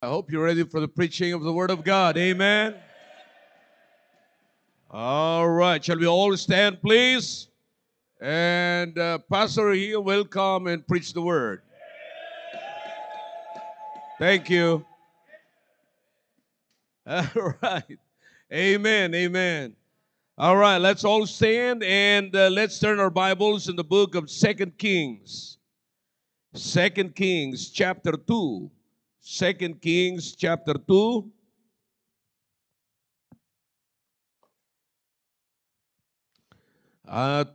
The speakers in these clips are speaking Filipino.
hope you're ready for the preaching of the Word of God. Amen. All right. Shall we all stand, please? And Pastor here will come and preach the Word. Thank you. All right. Amen. Amen. All right. Let's all stand and let's turn our Bibles in the book of 2 Kings. 2 Kings chapter 2. 2 Kings chapter 2. At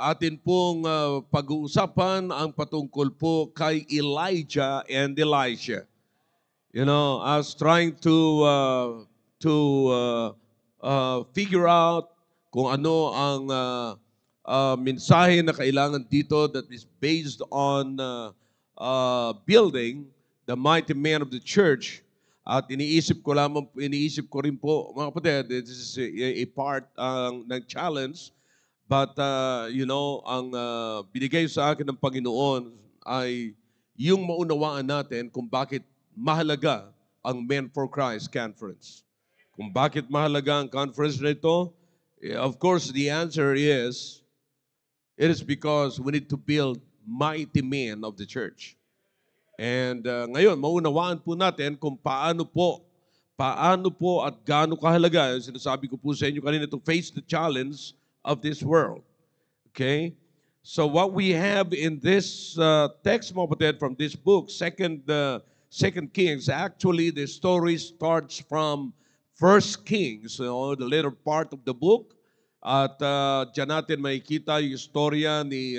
atin pong pag-uusapan ang patungkol po kay Elijah and Elisha. You know, I was trying to figure out kung ano ang mensahe na kailangan dito that is based on building the mighty man of the church. At iniisip ko rin po, mga kapatid, this is a part ng challenge. But, ang binigay sa akin ng Panginoon ay yung maunawaan natin kung bakit mahalaga ang Men for Christ Conference. Kung bakit mahalaga ang conference na ito, of course, the answer is, it is because we need to build mighty men of the church. And ngayon, maunawaan po natin kung paano po at gaano kahalaga. Sinasabi ko po sa inyo kanina to face the challenge of this world. Okay? So what we have in this text, mga kapatid, from this book, Second Kings, actually the story starts from First Kings, the later part of the book. At dyan natin makikita yung istorya ni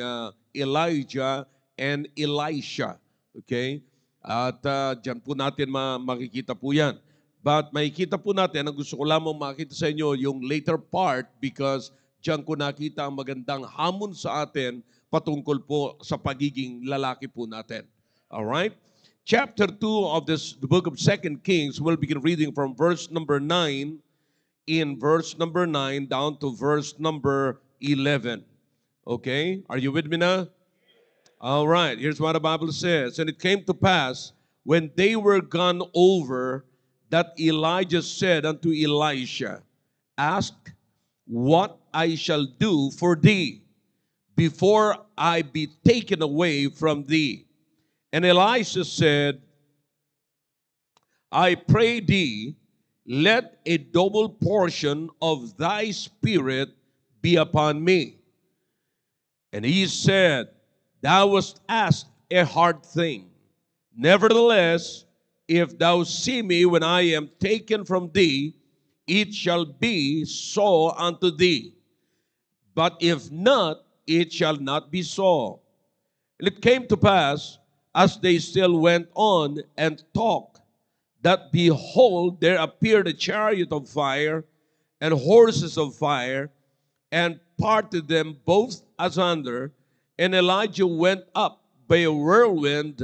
Elijah and Elisha. Okay? At dyan po natin makikita po yan. But makikita po natin, ang gusto ko lamang makita sa inyo, yung later part because diyan ko nakita ang magandang hamon sa atin patungkol po sa pagiging lalaki po natin. All right? Chapter 2 of the book of 2 Kings, we'll begin reading from verse number 9, in verse number 9 down to verse number 11. Okay? Are you with me now? All right. Here's what the Bible says. And it came to pass, when they were gone over, that Elijah said unto Elisha, Ask what I shall do for thee before I be taken away from thee. And Elisha said, I pray thee, let a double portion of thy spirit be upon me. And he said, Thou wast asked a hard thing. Nevertheless, if thou see me when I am taken from thee, it shall be so unto thee. But if not, it shall not be so. And it came to pass, as they still went on and talked, that behold, there appeared a chariot of fire and horses of fire, and parted them both asunder, and Elijah went up by a whirlwind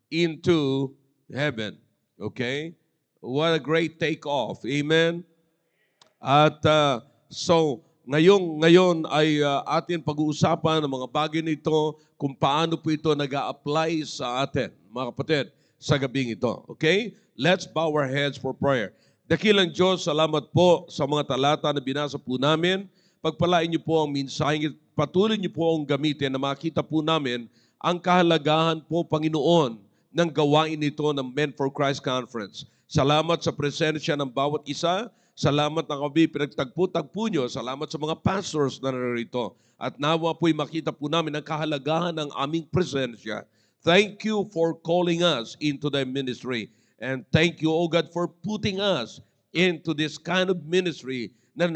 into heaven. Okay? What a great takeoff. Amen? At so, ngayon ay atin pag-uusapan ng mga bagay nito kung paano po ito nag-a-apply sa atin, mga kapatid, sa gabing ito. Okay? Let's bow our heads for prayer. Dakilang Diyos, salamat po sa mga talata na binasa po namin. Pagpalain niyo po ang mensahe, patuloy niyo po ang gamitin na makita po namin ang kahalagahan po, Panginoon, ng gawain nito ng Men for Christ Conference. Salamat sa presensya ng bawat isa. Salamat na kami pinagtagpo-tagpo nyo. Salamat sa mga pastors na narito. At nawa po'y makita po namin ang kahalagahan ng aming presensya. Thank you for calling us into the ministry. And thank you, O God, for putting us into this kind of ministry na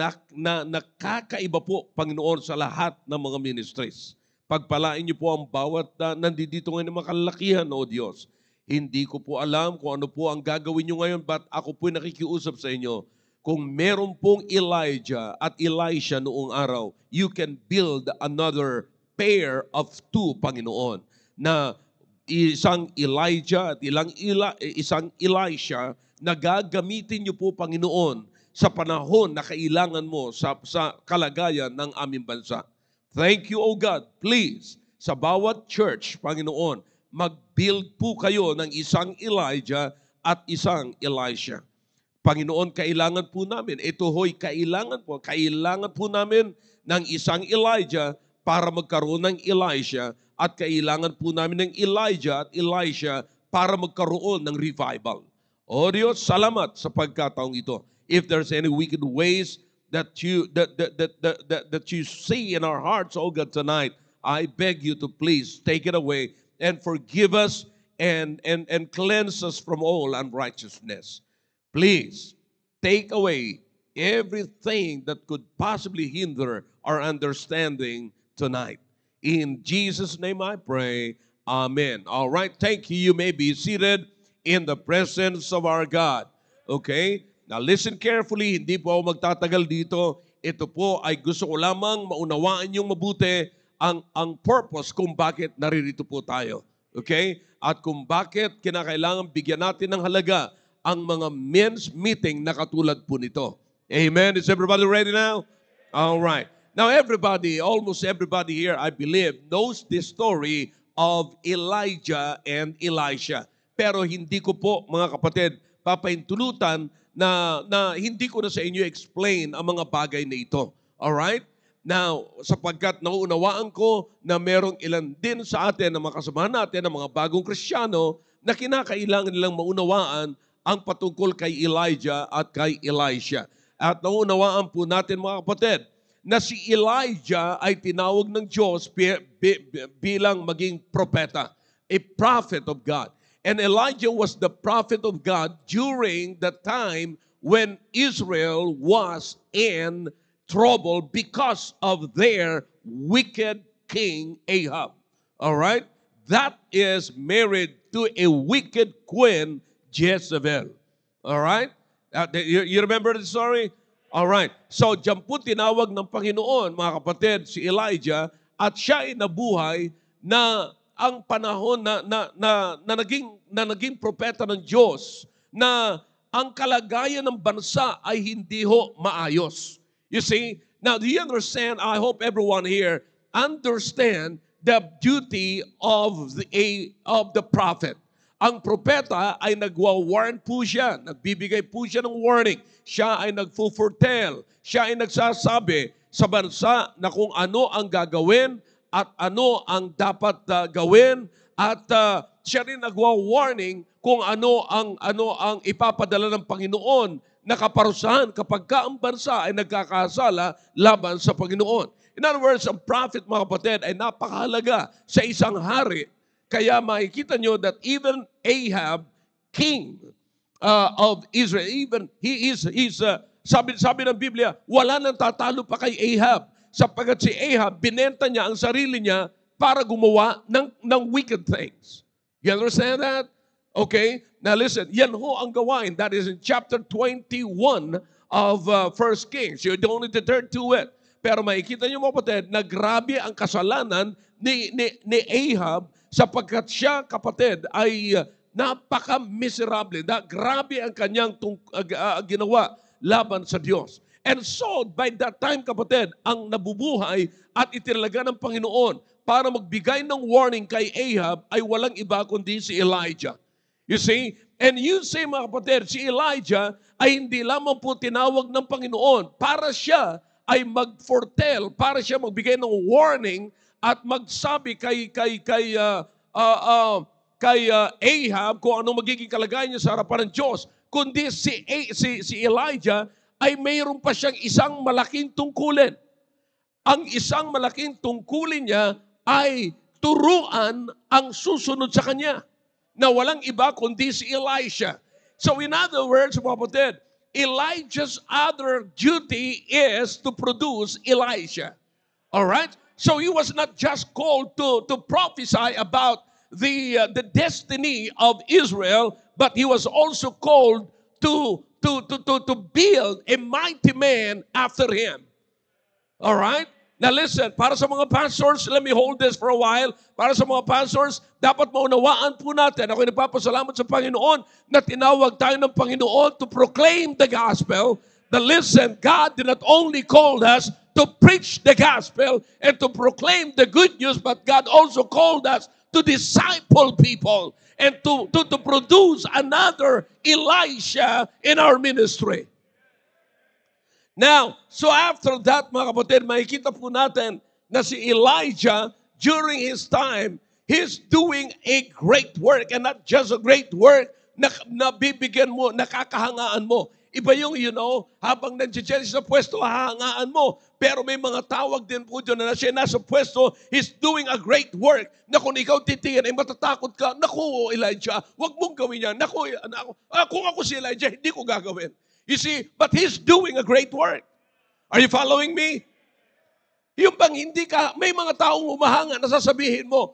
nakakaiba po, Panginoon, sa lahat ng mga ministries. Pagpalain niyo po ang bawat nandito ngayon ng makalakihan, O Diyos. Hindi ko po alam kung ano po ang gagawin niyo ngayon, but ako po'y nakikiusap sa inyo. Kung meron pong Elijah at Elisha noong araw, you can build another pair of two, Panginoon, na isang Elijah at isang Elisha na gagamitin niyo po, Panginoon, sa panahon na kailangan mo sa kalagayan ng aming bansa. Thank you, O God. Please, sa bawat church, Panginoon, mag-build po kayo ng isang Elijah at isang Elisha. Panginoon, kailangan po namin, ito ho'y kailangan po namin ng isang Elijah para magkaroon ng Elisha, at kailangan po namin ng Elijah at Elisha para magkaroon ng revival. O Diyos, salamat sa pagkataong ito. If there's any wicked ways that you see in our hearts, oh God, tonight, I beg you to please take it away and forgive us and cleanse us from all unrighteousness. Please take away everything that could possibly hinder our understanding tonight. In Jesus' name I pray. Amen. All right, thank you. You may be seated in the presence of our God. Okay? Now listen carefully, hindi po ako magtatagal dito. Ito po ay gusto ko lamang maunawaan yung mabuti ang purpose kung bakit naririto po tayo. Okay? At kung bakit kinakailangan bigyan natin ng halaga ang mga men's meeting na katulad po nito. Amen? Is everybody ready now? All right. Now everybody, almost everybody here, I believe, knows the story of Elijah and Elisha. Pero hindi ko po, mga kapatid, papaintulutan na hindi ko na sa inyo explain ang mga bagay na ito. Alright? Now, sapagkat nauunawaan ko na merong ilan din sa atin na mga kasamahan natin, na mga bagong Kristiyano, na kinakailangan nilang maunawaan ang patungkol kay Elijah at kay Elisha. At nauunawaan po natin, mga kapatid, na si Elijah ay tinawag ng Diyos bilang maging propeta, a prophet of God. And Elijah was the prophet of God during the time when Israel was in trouble because of their wicked king Ahab. All right? That is married to a wicked queen, Jezebel. All right? You remember the story? All right. So, diyan po tinawag ng Panginoon, mga kapatid, si Elijah, at siya ay nabuhay na ang panahon na naging propeta ng Diyos, na ang kalagayan ng bansa ay hindi ho maayos. You see, now do you understand? I hope everyone here understand the duty of the prophet. Ang propeta ay nagwa-warn po siya, nagbibigay po siya ng warning. Siya ay nagfo-foretell, siya ay nagsasabi sa bansa na kung ano ang gagawin at ano ang dapat gawin, at siya rin nagwa-warning kung ano ang ipapadala ng Panginoon na kaparusahan kapag ang bansa ay nagkakasala laban sa Panginoon. In other words, ang prophet, mga kapatid, ay napakahalaga sa isang hari. Kaya makikita nyo that even Ahab, king of Israel, even he's sabi ng Biblia, wala nang tatalo pa kay Ahab, sapagkat si Ahab, binenta niya ang sarili niya para gumawa ng wicked things. You understand that? Okay? Now listen, yan ho ang gawain. That is in chapter 21 of 1 Kings. You don't need to turn to it. Pero makikita niyo, mga kapatid, na grabe ang kasalanan ni Ahab, sapagkat siya, kapatid, ay napaka-miserable. Grabe ang kanyang ginawa laban sa Diyos. And so, by that time, kapatid, ang nabubuhay at itinalaga ng Panginoon para magbigay ng warning kay Ahab ay walang iba kundi si Elijah. You see? And you say, mga kapatid, si Elijah ay hindi lamang po tinawag ng Panginoon para siya ay mag-foretell, para siya magbigay ng warning at magsabi kay Ahab kung anong magiging kalagayan niya sa harapan ng Diyos, kundi si Elijah ay mayroon pa siyang isang malaking tungkulin. Ang isang malaking tungkulin niya ay turuan ang susunod sa kanya, na walang iba kundi si Elisha. So in other words, mga kapatid, Elijah's other duty is to produce Elisha. All right? So he was not just called to prophesy about the destiny of Israel, but he was also called to build a mighty man after him. All right? Now listen, para sa mga pastors, let me hold this for a while. Para sa mga pastors, dapat maunawaan po natin. Ako'y nagpapasalamat sa Panginoon na tinawag tayo ng Panginoon to proclaim the gospel. But listen, God did not only call us to preach the gospel and to proclaim the good news, but God also called us to disciple people and to produce another Elisha in our ministry. Now, so after that, mga kapatid, makikita po natin na si Elijah, during his time, he's doing a great work, and not just a great work na bibigyan mo, nakakahangaan mo. Iba yung, habang nandiyan sa pwesto, hahangaan mo. Pero may mga tawag din po dyan na siya nasa pwesto, he's doing a great work, na kung ikaw titingin, ay matatakot ka, naku, Elijah, wag mong gawin yan. Naku, kung ako si Elijah, hindi ko gagawin. You see, but he's doing a great work. Are you following me? Yung bang hindi ka, may mga taong umahanga na sasabihin mo,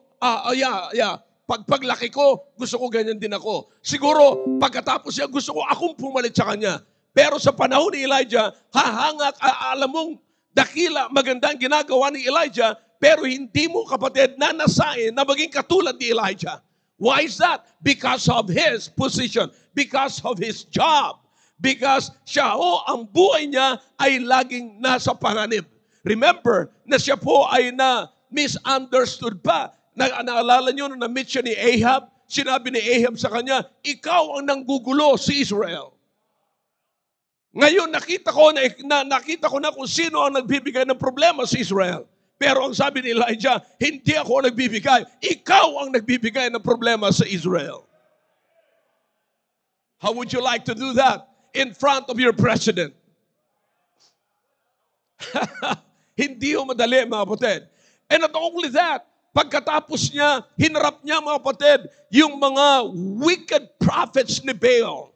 paglaki ko, gusto ko ganyan din ako. Siguro, pagkatapos niya, gusto ko akong pumalit sa kanya. Pero sa panahon ni Elijah, hahanga, alam mong dakila, magandang ginagawa ni Elijah, pero hindi mo, kapatid, nanasain na maging katulad ni Elijah. Why is that? Because of his position, because of his job. Because siya ang buhay niya ay laging nasa panganib. Remember na siya po ay na-misunderstood pa. Naalala niyo na na-meet siya ni Ahab? Sinabi ni Ahab sa kanya, ikaw ang nanggugulo si Israel. Ngayon nakita ko na kung sino ang nagbibigay ng problema sa Israel. Pero ang sabi ni Elijah, hindi ako nagbibigay. Ikaw ang nagbibigay ng problema sa Israel. How would you like to do that? In front of your president. Hindi ho madali, mga kapatid. And not only that, pagkatapos niya, hinarap niya, mga kapatid, yung mga wicked prophets ni Baal.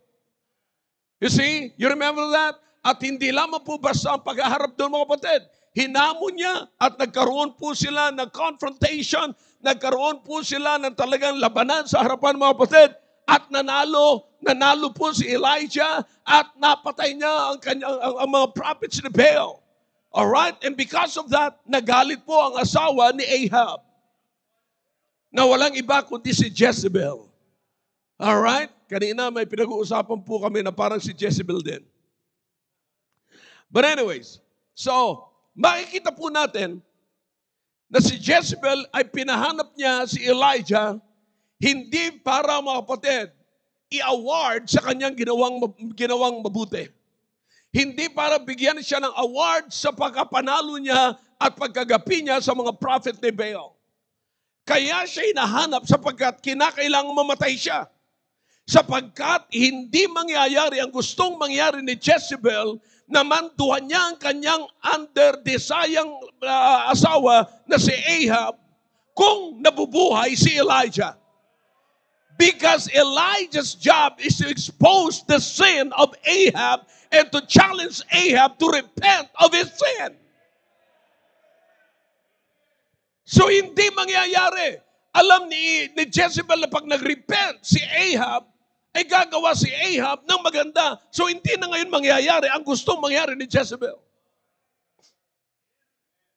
You see? You remember that? At hindi lamang po basta ang paghaharap doon, mga kapatid. Hinamon niya at nagkaroon po sila ng confrontation, nagkaroon po sila ng talagang labanan sa harapan, mga kapatid. At nanalo po si Elijah at napatay niya ang mga prophets ni Baal. Alright? And because of that, nagalit po ang asawa ni Ahab na walang iba kundi si Jezebel. Alright? Kanina may pinag-uusapan po kami na parang si Jezebel din. But anyways, so makikita po natin na si Jezebel ay pinahanap niya si Elijah hindi para, mga kapatid, i-award sa kanyang ginawang mabuti. Hindi para bigyan siya ng award sa pagkapanalo niya at pagkagapi niya sa mga prophet ni Baal. Kaya siya hinahanap sapagkat kinakailangang mamatay siya. Sapagkat hindi mangyayari ang gustong mangyari ni Jezebel na manduhan niya ang kanyang underdesayang asawa na si Ahab kung nabubuhay si Elijah. Because Elijah's job is to expose the sin of Ahab and to challenge Ahab to repent of his sin. So hindi mangyayari. Alam ni Jezebel na pag nag-repent si Ahab, ay gagawa si Ahab ng maganda. So hindi na ngayon mangyayari ang gustong mangyari ni Jezebel.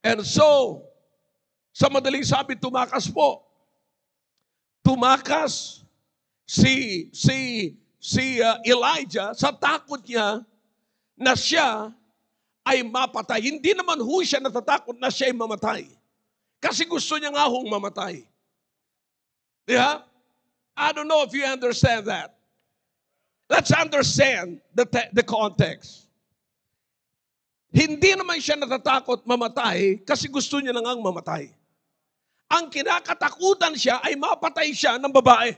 And so, sa madaling sabi, tumakas po. Tumakas si Elijah sa takot niya na siya ay mapatay. Hindi naman ho siya natatakot na siya ay mamatay. Kasi gusto niya nga hong mamatay. Yeah? I don't know if you understand that. Let's understand the context. Hindi naman siya natatakot mamatay kasi gusto niya na ngang mamatay. Ang kinakatakutan siya ay mapatay siya ng babae.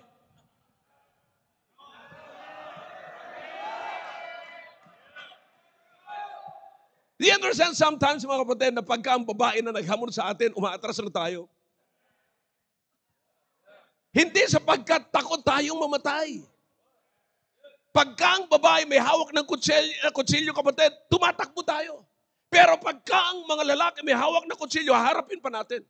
Do you understand sometimes, mga kapatid, na pagka ang babae na naghamon sa atin, umaatras na tayo? Hindi sapagkat takot tayong mamatay. Pagka ang babae may hawak ng kutsilyo, kapatid, tumatakbo tayo. Pero pagka ang mga lalaki may hawak ng kutsilyo, harapin pa natin.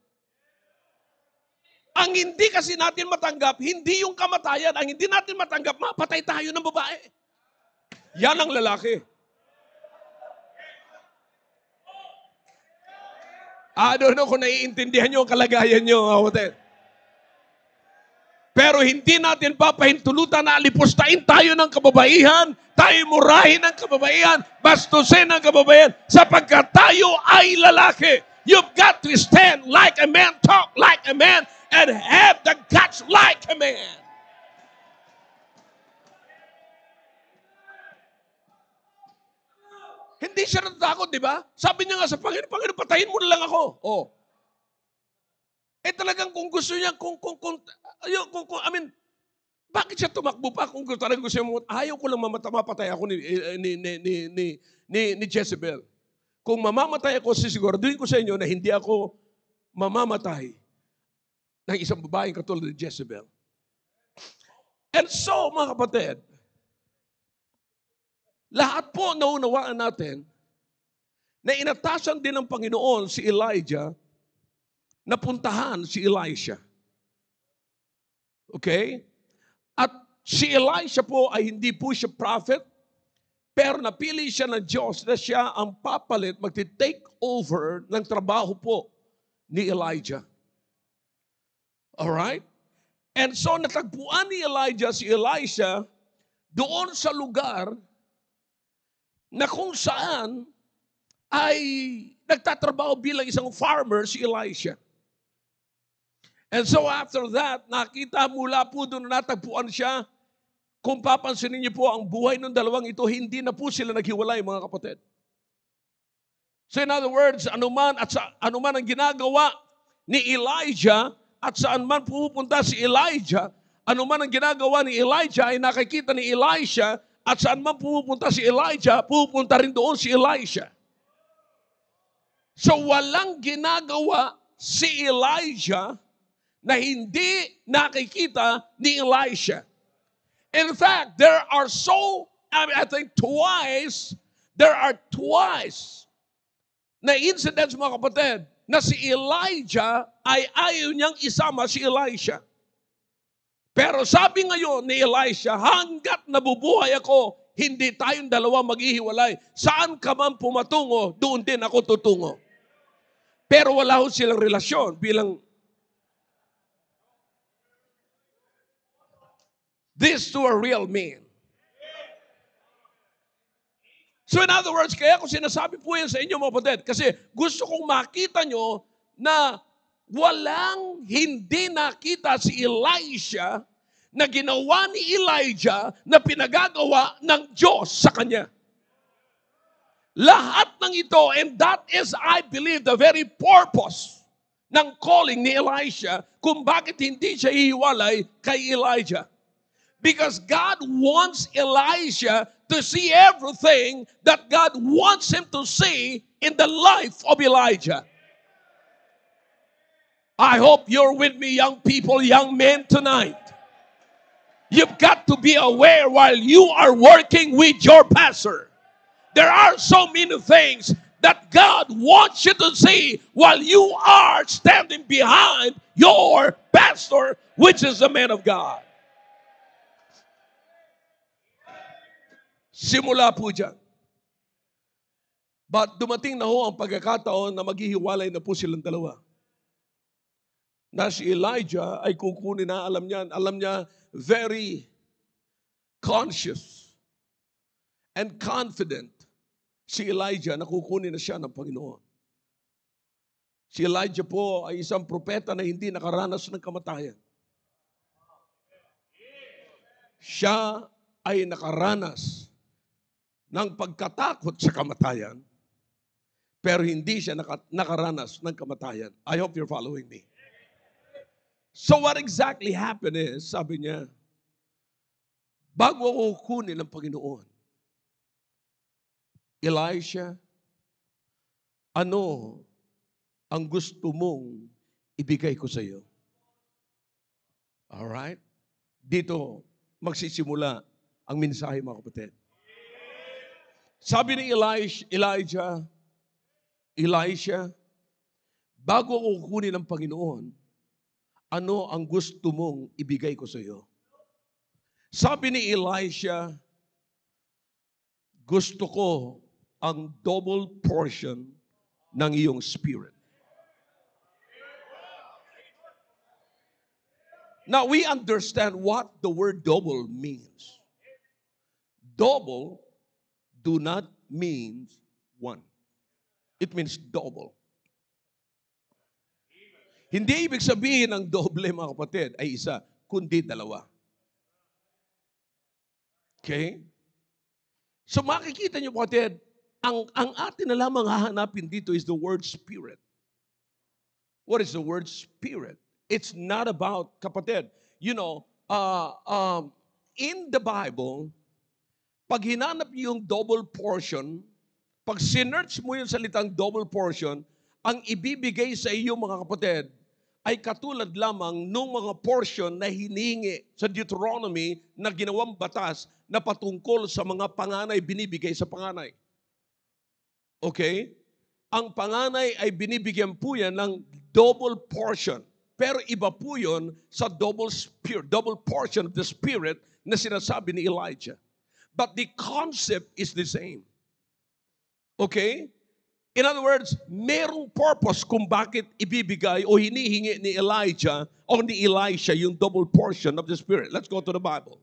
Ang hindi kasi natin matanggap, hindi yung kamatayan. Ang hindi natin matanggap, mapatay tayo ng babae. Yan ang lalaki. I don't know kung naiintindihan nyo ang kalagayan nyo, kapatid. Pero hindi natin papahintulutan na alipustahin tayo ng kababaihan, tayo murahin ng kababaihan, bastusin ng kababaihan, sapagkat tayo ay lalaki. You've got to stand like a man, talk like a man, and have the guts like a man. Hindi siya natatakot, di ba? Sabi niya nga sa Panginoon, Panginoon, patayin mo na lang ako. Oh. Talagang kung gusto niya, I mean, bakit siya tumakbo pa kung talagang gusto niya, ayaw ko lang mapatay ako ni Jezebel. Kung mamamatay ako, sisiguraduhin ko sa inyo na hindi ako mamamatay ng isang babaeng katulad ni Jezebel. And so, mga kapatid, lahat po naunawaan natin na inatasan din ng Panginoon si Elijah na puntahan si Elisha. Okay? At si Elisha po ay hindi po siya prophet, pero napili siya ng Diyos na siya ang papalit, magti-take over ng trabaho po ni Elijah. Alright? And so natagpuan ni Elijah si Elisha doon sa lugar na kung saan ay nagtatrabaho bilang isang farmer si Elisha. And so after that, nakita mula po doon na natagpuan siya. Kung papansinin niyo po ang buhay ng dalawang ito, hindi na po sila naghiwalay, mga kapatid. So in other words, anuman ang ginagawa ni Elijah at saan man pupunta si Elijah, anuman ang ginagawa ni Elijah ay nakikita ni Elisha. At saan man pupunta si Elijah, pupunta rin doon si Elisha. So walang ginagawa si Elijah na hindi nakikita ni Elisha. In fact, I think twice na incidents, mga kapatid, na si Elijah ay ayaw niyang isama si Elisha. Pero sabi ngayon ni Elisha, hanggat nabubuhay ako, hindi tayong dalawa maghihiwalay. Saan ka man pumatungo, doon din ako tutungo. Pero wala ho silang relasyon bilang these two are real men. So in other words, kaya ko sinasabi po yan sa inyo, mga kapatid, kasi gusto kong makita nyo na walang hindi nakita si Elisha na ginawa ni Elijah na pinagagawa ng Diyos sa kanya. Lahat ng ito, and that is, I believe, the very purpose ng calling ni Elisha kung bakit hindi siya hihiwalay kay Elijah. Because God wants Elisha to see everything that God wants him to see in the life of Elijah. I hope you're with me, young people, young men, tonight. You've got to be aware while you are working with your pastor. There are so many things that God wants you to see while you are standing behind your pastor, which is the man of God. Simula po dyan. But dumating na ho ang pagkakataon na maghihiwalay na po silang dalawa. Na si Elijah ay kukunin na, alam niya, very conscious and confident si Elijah na kukunin na siya ng Panginoon. Si Elijah po ay isang propeta na hindi nakaranas ng kamatayan. Siya ay nakaranas ng pagkatakot sa kamatayan, pero hindi siya nakaranas ng kamatayan. I hope you're following me. So what exactly happened is, sabi niya, bago ako kunin ng Panginoon, Elisha, ano ang gusto mong ibigay ko sa iyo? Alright? Dito magsisimula ang mensahe, mga kapatid. Sabi ni Elijah, Elisha, bago ako kunin ng Panginoon, ano ang gusto mong ibigay ko sa iyo? Sabi ni Elisha, gusto ko ang double portion ng iyong spirit. Now, we understand what the word double means. Double do not mean one. It means double. Hindi ibig sabihin ng doble, mga kapatid, ay isa, kundi dalawa. Okay? So makikita niyo, kapatid, ang atin na lamang hahanapin dito is the word spirit. What is the word spirit? It's not about, kapatid, in the Bible, pag hinanap niyo yung double portion, pag sinearch mo yung salitang double portion, ang ibibigay sa iyo, mga kapatid, ay katulad lamang nung mga portion na hinihingi sa Deuteronomy na ginawang batas na patungkol sa mga panganay binibigay sa panganay. Okay? Ang panganay ay binibigyan po yan ng double portion. Pero iba po yun sa double portion of the Spirit na sinasabi ni Elijah. But the concept is the same. Okay? In other words, merong purpose kung bakit ibibigay o hinihingi ni Elijah o ni Elisha yung double portion of the Spirit. Let's go to the Bible.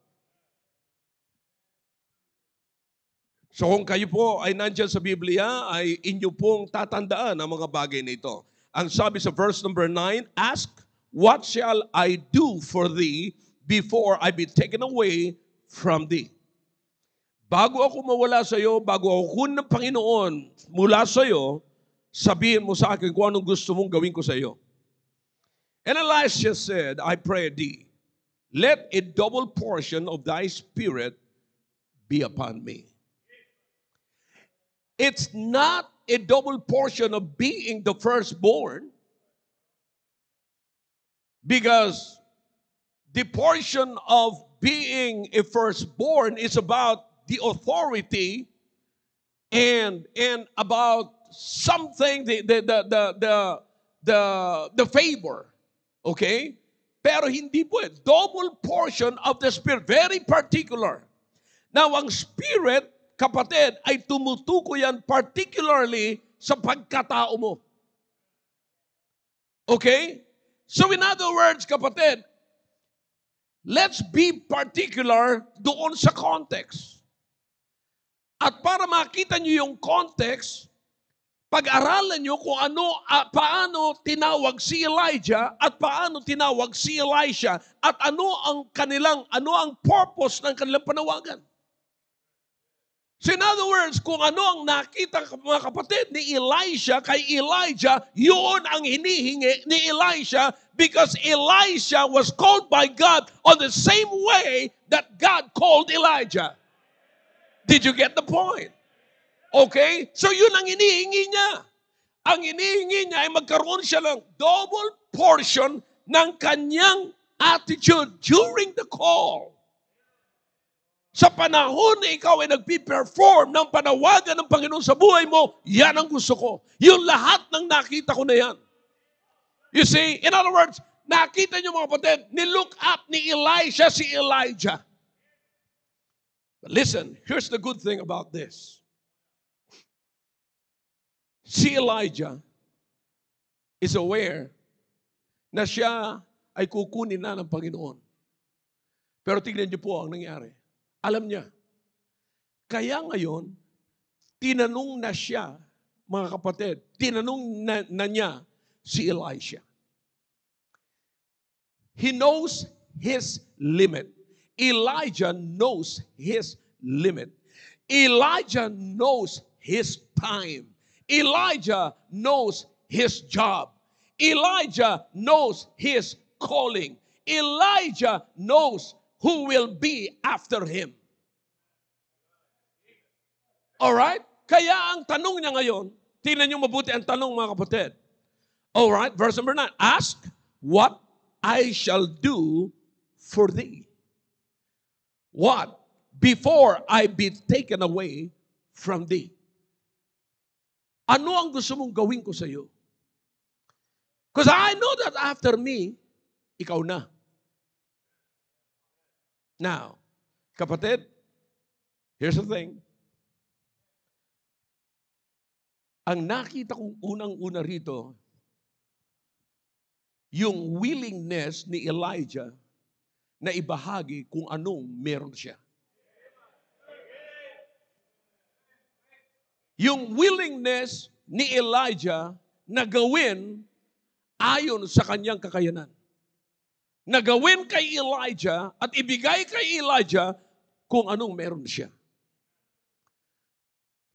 So kung kayo po ay nandyan sa Biblia, ay inyo pong tatandaan ang mga bagay na ito. Ang sabi sa verse number 9, ask, what shall I do for thee before I be taken away from thee? Bago ako mawala sa iyo, bago ako kunin ng Panginoon mula sa iyo, sabihin mo sa akin kung anong gusto mong gawin ko sa iyo. And Elisha said, I pray thee, let a double portion of thy spirit be upon me. It's not a double portion of being the firstborn, because the portion of being a firstborn is about the authority and about something, the favor. Okay? Pero hindi po double portion of the Spirit. Very particular. Now, ang Spirit, kapatid, ay tumutukoy yan particularly sa pagkatao mo. Okay? So in other words, kapatid, let's be particular doon sa context. At para makita nyo yung context, pag-aralan nyo kung paano tinawag si Elijah at paano tinawag si Elisha at ano ang purpose ng kanilang panawagan. So in other words, kung ano ang nakita mga kapatid ni Elisha kay Elijah, yun ang hinihingi ni Elisha because Elisha was called by God on the same way that God called Elijah. Did you get the point? Okay? So yun ang hinihingi niya. Ang hinihingi niya ay magkaroon siya ng double portion ng kanyang attitude during the call. Sa panahon na ikaw ay nagpi-perform ng panawagan ng Panginoon sa buhay mo, yan ang gusto ko. Yung lahat ng nakita ko na yan. You see, in other words, nakita niyo mga kapatid, nilook up ni Elisha si Elijah. But listen, here's the good thing about this. Si Elijah is aware na siya ay kukunin na ng Panginoon. Pero tignan niyo po ang nangyari. Alam niya. Kaya ngayon, tinanong na siya, mga kapatid, tinanong na niya si Elisha. He knows his limit. Elijah knows his limit. Elijah knows his time. Elijah knows his job. Elijah knows his calling. Elijah knows who will be after him. Alright? Kaya ang tanong niya ngayon, tingnan niyo mabuti ang tanong mga kapatid. Alright, verse number 9. Ask what I shall do for thee. What? Before I be taken away from thee. Ano ang gusto mong gawin ko sa iyo? Because I know that after me, ikaw na. Now, kapatid, here's the thing. Ang nakita kong unang-una rito, yung willingness ni Elijah na ibahagi kung anong meron siya. Yung willingness ni Elijah na gawin ayon sa kanyang kakayanan. Nagawin kay Elijah at ibigay kay Elijah kung anong meron siya.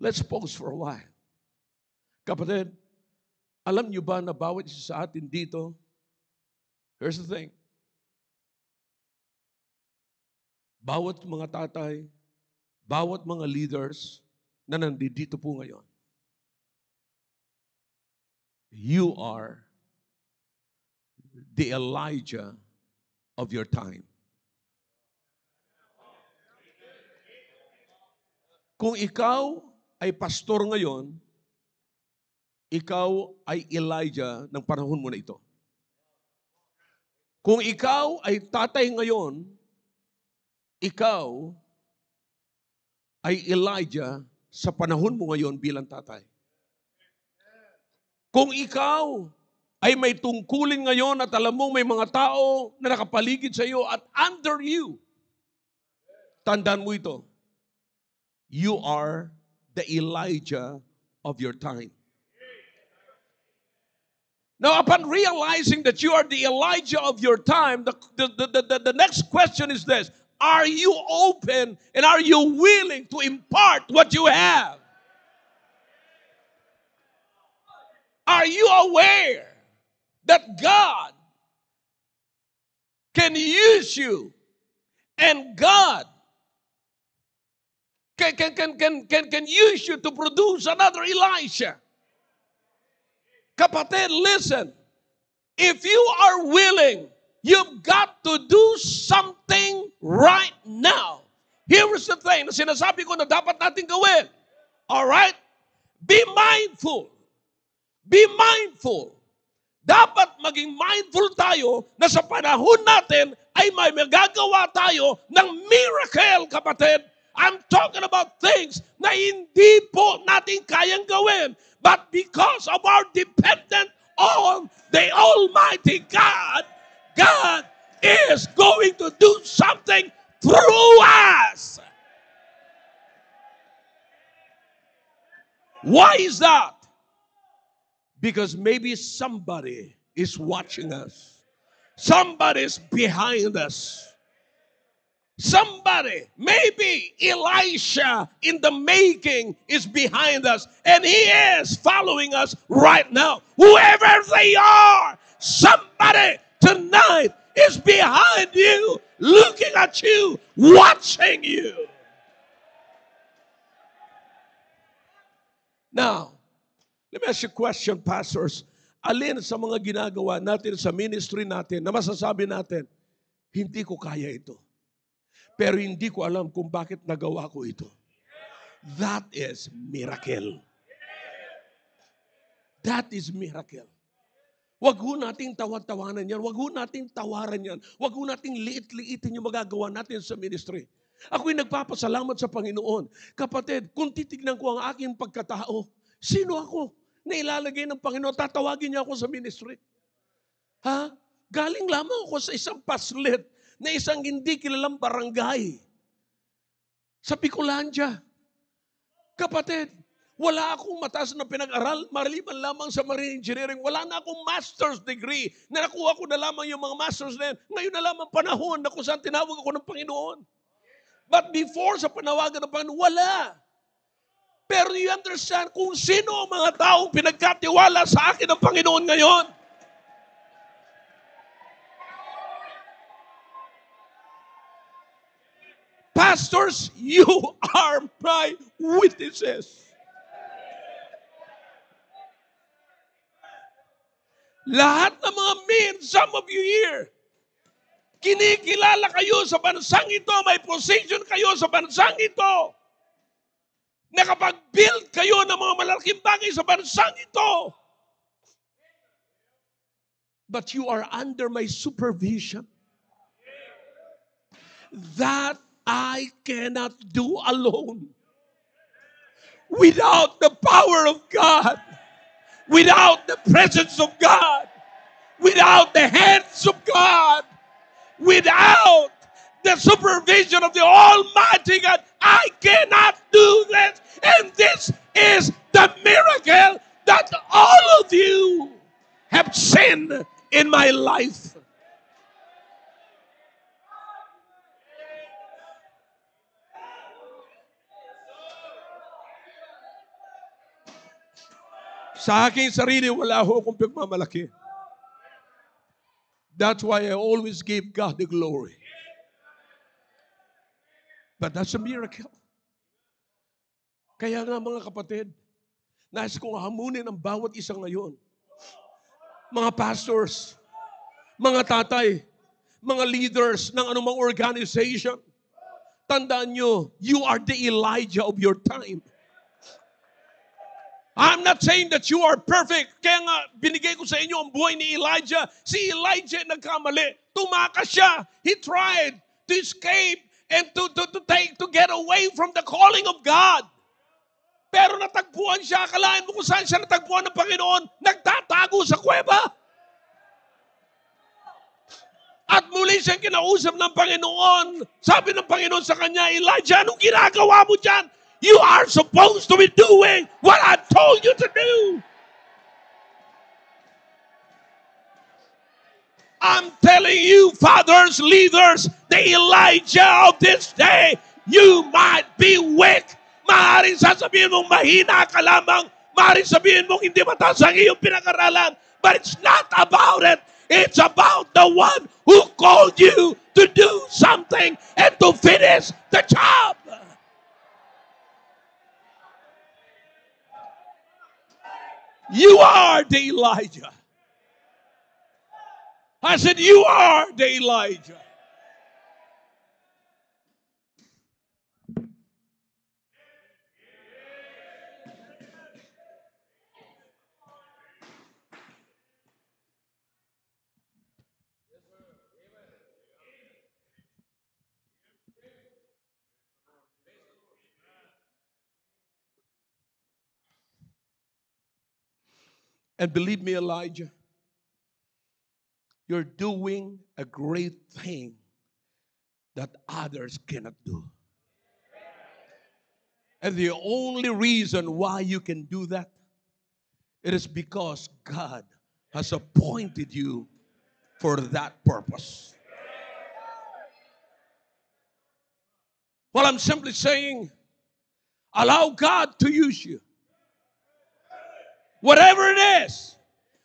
Let's pause for a while. Kapatid, alam niyo ba na bawat isa sa atin dito, here's the thing, bawat mga tatay, bawat mga leaders na nandito po ngayon, you are the Elijah of your time. Kung ikaw ay pastor ngayon, ikaw ay Elijah ng panahon mo na ito. Kung ikaw ay tatay ngayon, ikaw ay Elijah sa panahon mo ngayon bilang tatay. Kung ikaw ay may tungkulin ngayon at alam mo may mga tao na nakapaligid sa iyo at under you, tandaan mo ito, you are the Elijah of your time. Now, upon realizing that you are the Elijah of your time, the next question is this: are you open and are you willing to impart what you have? Are you aware that God can use you and God can use you to produce another Elisha? Kapatid, listen. If you are willing, you've got to do something right now. Here is the thing na sinasabi ko na dapat natin gawin. All right? Be mindful. Be mindful. Dapat maging mindful tayo na sa panahon natin ay may magagawa tayo ng miracle, kapatid. I'm talking about things na hindi po natin kayang gawin. But because of our dependence on the Almighty God, God is going to do something through us. Why is that? Because maybe somebody is watching us. Somebody's behind us. Somebody, maybe Elisha in the making is behind us, and he is following us right now. Whoever they are, somebody tonight is behind you, looking at you, watching you. Now, let me ask you a question, pastors. Alin sa mga ginagawa natin sa ministry natin na masasabi natin, hindi ko kaya ito. Pero hindi ko alam kung bakit nagawa ko ito. That is miracle. That is miracle. Wag ho nating tawad-tawanan yan. Wag ho nating tawaran yan. Wag ho nating liit-liitin yung magagawa natin sa ministry. Ako'y nagpapasalamat sa Panginoon. Kapatid, kung titignan ko ang aking pagkatao, sino ako na ilalagay ng Panginoon? Tatawagin niya ako sa ministry. Ha? Galing lamang ako sa isang paslit na isang hindi kilalang barangay sa Bicolandia. Kapatid, wala akong mataas na pinag-aral, maliban lamang sa marine engineering. Wala na akong master's degree. Na nakuha ko na lamang yung mga master's na yun. Ngayon na lamang panahon na kung saan tinawag ako ng Panginoon. But before sa panawagan ng Panginoon, wala. Pero you understand kung sino ang mga taong pinagkatiwala sa akin ng Panginoon ngayon. Pastors, you are my witnesses. Lahat ng mga men, some of you here, kinikilala kayo sa bansang ito, may position kayo sa bansang ito. Nakapag-build kayo ng mga malalaking bagay sa bansang ito. But you are under my supervision. That I cannot do alone. Without the power of God, without the presence of God, without the hands of God, without the supervision of the Almighty God, I cannot do this. And this is the miracle that all of you have seen my life. Sa aking sarili, wala ho akong pagmamalaki. That's why I always give God the glory. But that's a miracle. Kaya nga mga kapatid, nais kong hamunin ang bawat isang ngayon. Mga pastors, mga tatay, mga leaders ng anumang organization, tandaan nyo, you are the Elijah of your time. I'm not saying that you are perfect. Kaya nga, binigay ko sa inyo ang buhay ni Elijah. Si Elijah nagkamali. Tumakas siya. He tried to escape and to get away from the calling of God. Pero natagpuan siya. Akalain mo kung saan siya natagpuan ng Panginoon? Nagtatago sa kuweba. At muli siyang kinausap ng Panginoon. Sabi ng Panginoon sa kanya, Elijah, anong ginagawa mo dyan? You are supposed to be doing what I told you to do. I'm telling you, fathers, leaders, the Elijah of this day, you might be weak. Maaaring sasabihin mong mahina ka lamang. Maaaring sabihin mong hindi mataas ang iyong pinag-aralan. But it's not about it. It's about the one who called you to do something and to finish the job. You are the Elijah. I said, you are the Elijah. And believe me, Elijah, you're doing a great thing that others cannot do. And the only reason why you can do that, it is because God has appointed you for that purpose. Well, I'm simply saying, allow God to use you. Whatever it is,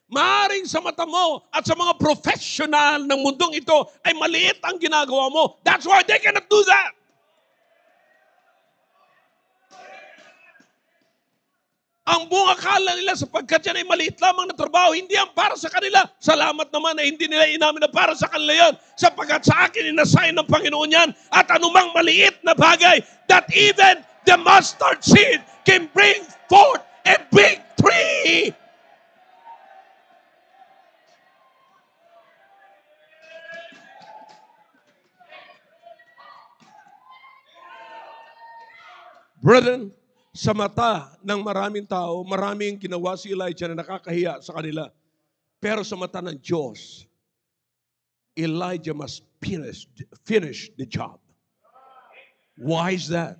maaaring sa mata mo at sa mga professional ng mundong ito ay maliit ang ginagawa mo. That's why they cannot do that. Ang buong akala nila sapagkat yan ay maliit lamang na trabaho, hindi yan para sa kanila. Salamat naman na hindi nila inamin na para sa kanila yan. Sapagkat sa akin inasign ng Panginoon yan. At anumang maliit na bagay, that even the mustard seed can bring forth a big tree. Brethren, sa mata ng maraming tao, maraming ginawa si Elijah na nakakahiya sa kanila. Pero sa mata ng Diyos, Elijah must finish the job. Why is that?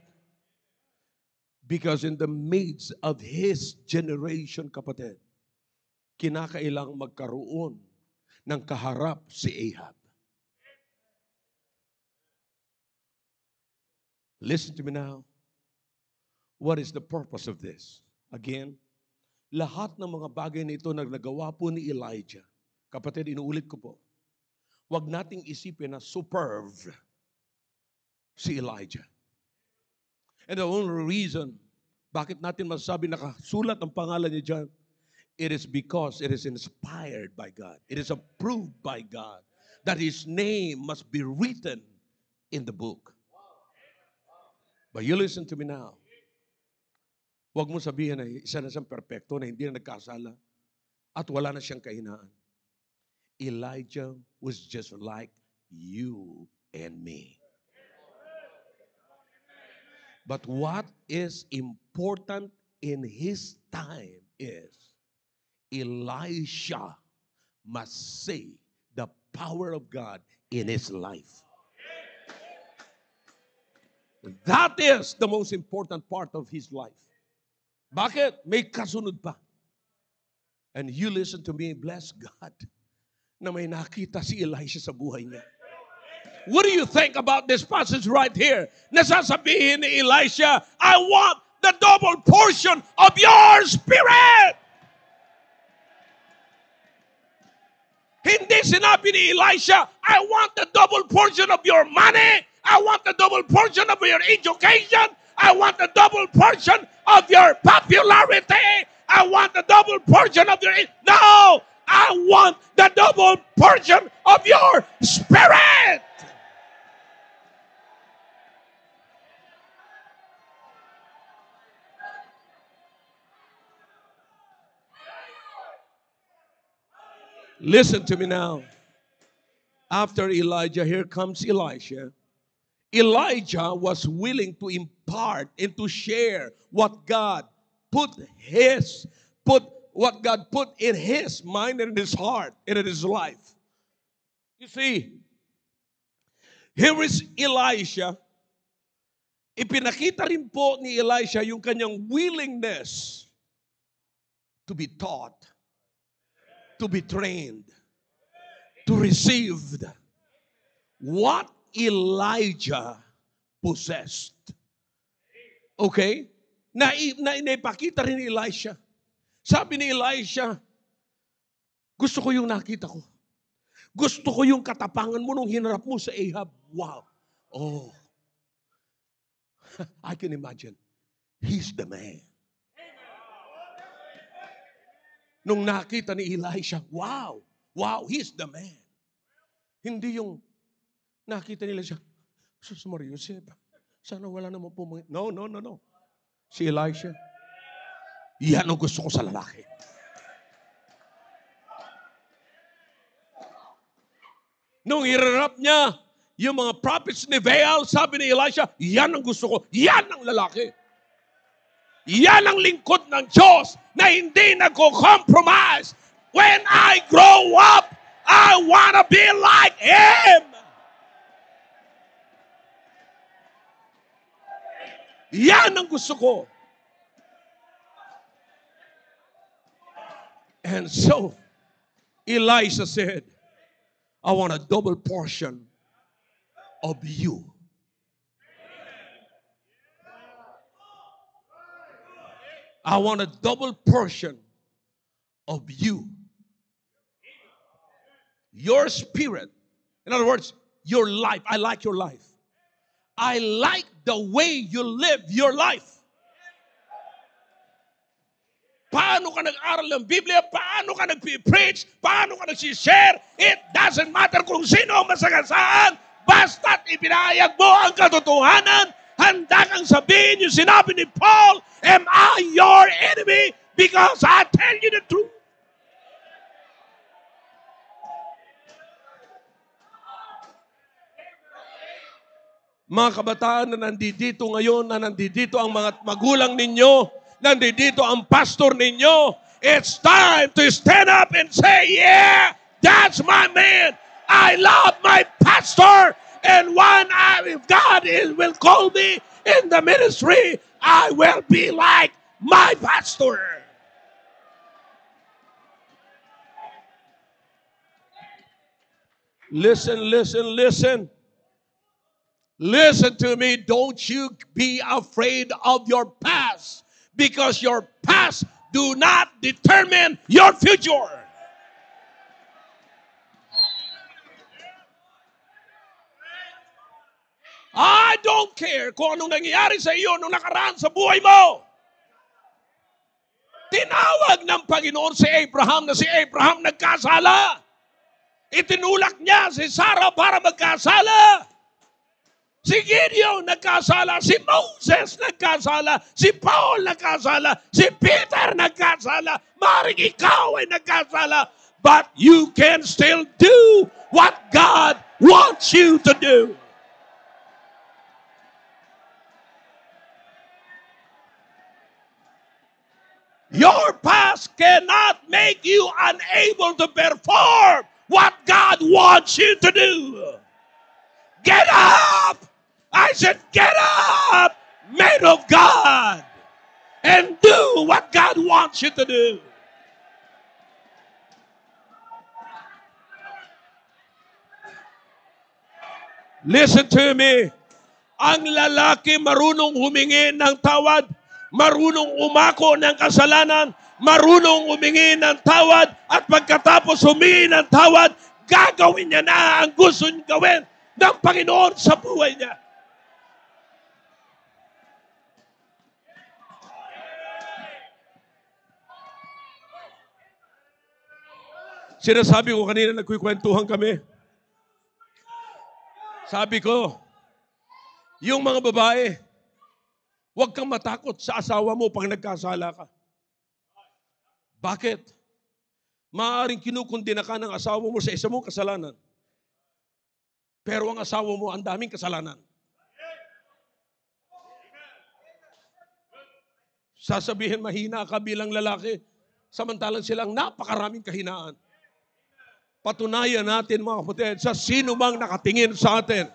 Because in the midst of his generation, kapatid, kinakailangang magkaroon ng kaharap si Ahab. Listen to me now. What is the purpose of this? Again, lahat ng mga bagay na ito nagawa po ni Elijah. Kapatid, inuulit ko po. Huwag nating isipin na superb si Elijah. And the only reason bakit natin masasabi nakasulat ang pangalan niya dyan, it is because it is inspired by God. It is approved by God that his name must be written in the book. But you listen to me now. Huwag mo sabihin na isa na siyang perpekto na hindi na nagkasala at wala na siyang kahinaan. Elijah was just like you and me. But what is important in his time is Elisha must see the power of God in his life. That is the most important part of his life. Bakit? May kasunod pa. And you listen to me, bless God. na may nakita si Elisha sa buhay niya. What do you think about this passage right here? Nasasabihin ni Elisha, I want the double portion of your spirit. Hindi sinabi ni Elisha, I want the double portion of your money. I want the double portion of your education. I want the double portion of your popularity. I want the double portion of your... No! I want the double portion of your spirit. Listen to me now. After Elijah, here comes Elisha. Elijah was willing to impart and to share what God put in his mind and in his heart and in his life. You see, here is Elisha. Ipinakita rin po ni Elisha yung kanyang willingness to be taught, to be trained, to receive what Elijah possessed. Okay? Naipakita rin ni Elisha. Sabi ni Elisha, gusto ko yung nakita ko. Gusto ko yung katapangan mo nung hinarap mo sa Ahab. Wow. Oh. I can imagine. He's the man. Nung nakita ni Elisha, wow, he's the man. Hindi yung nakita nila siya, Sus Maria, sana wala naman po mga... No. Si Elisha, yan ang gusto ko sa lalaki. Nung hirarap niya, yung mga prophets ni Baal, sabi ni Elisha, yan ang gusto ko, yan ang lalaki. Yan ang lingkod ng Diyos na hindi nagko-compromise. When I grow up, I want to be like Him. Yan ang gusto ko. And so, Elisha said, I want a double portion of you. I want a double portion of you. Your spirit. In other words, your life. I like your life. I like the way you live your life. Paano ka nag-aral ng Biblia? Paano ka nag-preach? Paano ka nag-share? It doesn't matter kung sino ang masagasaan. Basta't ipinahayag mo ang katotohanan. Handa kang sabihin yung sinabi ni Paul, am I your enemy because I tell you the truth? Mga kabataan na nandito ngayon, na nandito ang mga magulang ninyo, nandito ang pastor ninyo, it's time to stand up and say, yeah, that's my man. I love my pastor. And if God will call me in the ministry, I will be like my pastor. Listen. Listen to me. Don't you be afraid of your past, because your past do not determine your future. I don't care kung anong nangyayari sa iyo nung nakaraan sa buhay mo. Tinawag ng Panginoon si Abraham na si Abraham nagkasala. Itinulak niya si Sarah para magkasala. Si Gideon nagkasala, si Moses nagkasala, si Paul nagkasala, si Peter nagkasala, maring ikaw ay nagkasala. But you can still do what God wants you to do. Your past cannot make you unable to perform what God wants you to do. Get up! I said, get up, man of God, and do what God wants you to do. Listen to me. Ang lalaki marunong humingi ng tawad, marunong umako ng kasalanan, marunong humingi ng tawad, at pagkatapos humingi ng tawad, gagawin niya na ang gusto niya gawin ng Panginoon sa buhay niya. Sinasabi ko kanina, nagkukwentuhan kami. Sabi ko, yung mga babae, huwag kang matakot sa asawa mo pag nagkasala ka. Bakit? Maaaring kinukundina ka ng asawa mo sa isa mong kasalanan. Pero ang asawa mo, ang daming kasalanan. Sasabihin, mahina ka bilang lalaki, samantalang silang napakaraming kahinaan. Patunayan natin, mga kapatid, sa sino mang nakatingin sa atin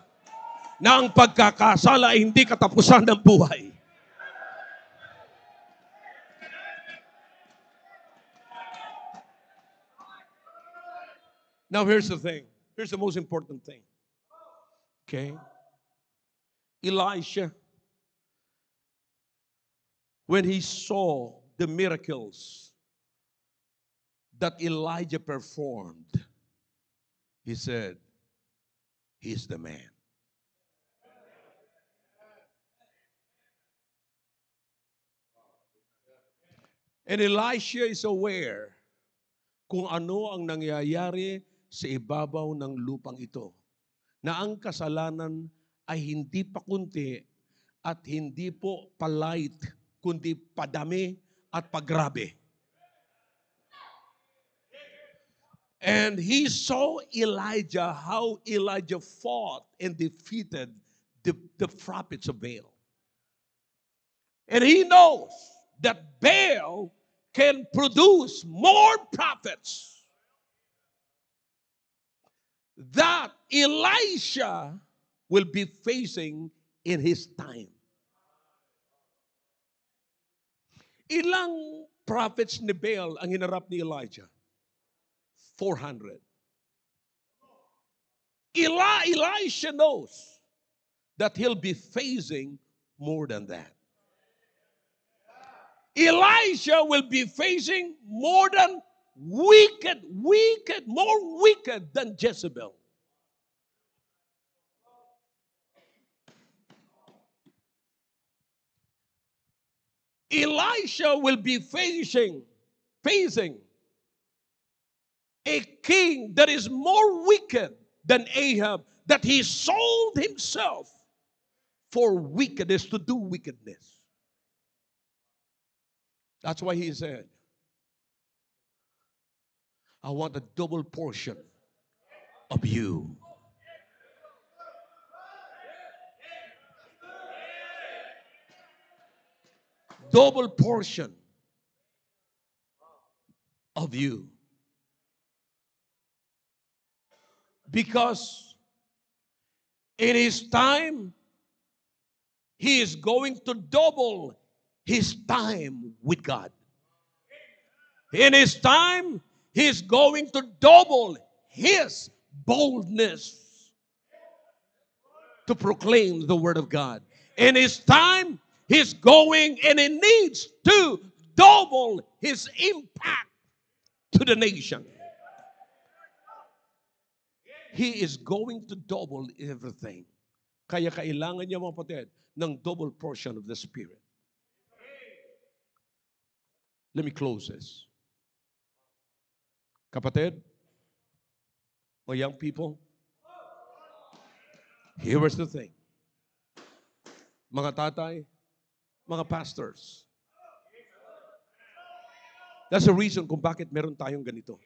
na ang pagkakasala ay hindi katapusan ng buhay. Now, here's the thing. Here's the most important thing. Okay? Elisha, when he saw the miracles that Elijah performed, he said, he's the man. And Elisha is aware kung ano ang nangyayari sa ibabaw ng lupang ito. Na ang kasalanan ay hindi pa kunti at hindi po palight, kundi padami at pagrabe. And he saw Elijah, how Elijah fought and defeated the prophets of Baal. And he knows that Baal can produce more prophets that Elisha will be facing in his time. Ilang prophets ni Baal ang hinarap ni Elijah? 400. Elisha knows that he'll be facing more than that. Elisha will be facing more than more wicked than Jezebel. Elisha will be facing a king that is more wicked than Ahab, that he sold himself for wickedness, to do wickedness. That's why he said, I want a double portion of you. Double portion of you. Because in his time, he is going to double his time with God. In his time, he is going to double his boldness to proclaim the word of God. In his time, he's going and he needs to double his impact to the nation. He is going to double everything. Kaya kailangan niya, mga kapatid, ng double portion of the Spirit. Let me close this. Kapatid, my young people, here's the thing. Mga tatay, mga pastors. That's the reason kung bakit meron tayong ganito.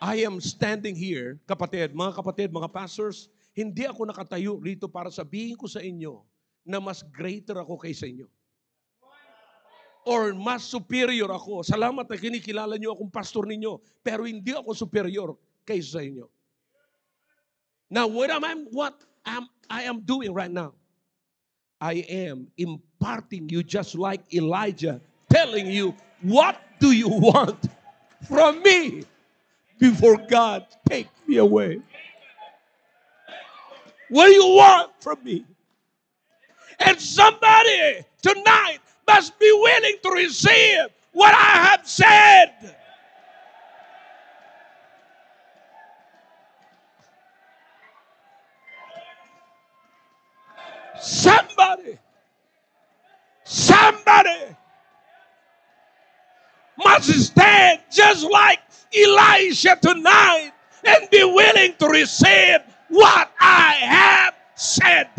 I am standing here, kapatid, mga pastors, hindi ako nakatayo rito para sabihin ko sa inyo na mas greater ako kaysa inyo. Or mas superior ako. Salamat na kinikilala nyo akong pastor ninyo, pero hindi ako superior kaysa sa inyo. Now, what I am doing right now, I am imparting you just like Elijah, telling you, what do you want from me before God take me away? What do you want from me? And somebody tonight must be willing to receive what I have said. Somebody must stand just like Elisha tonight and be willing to receive what I have said.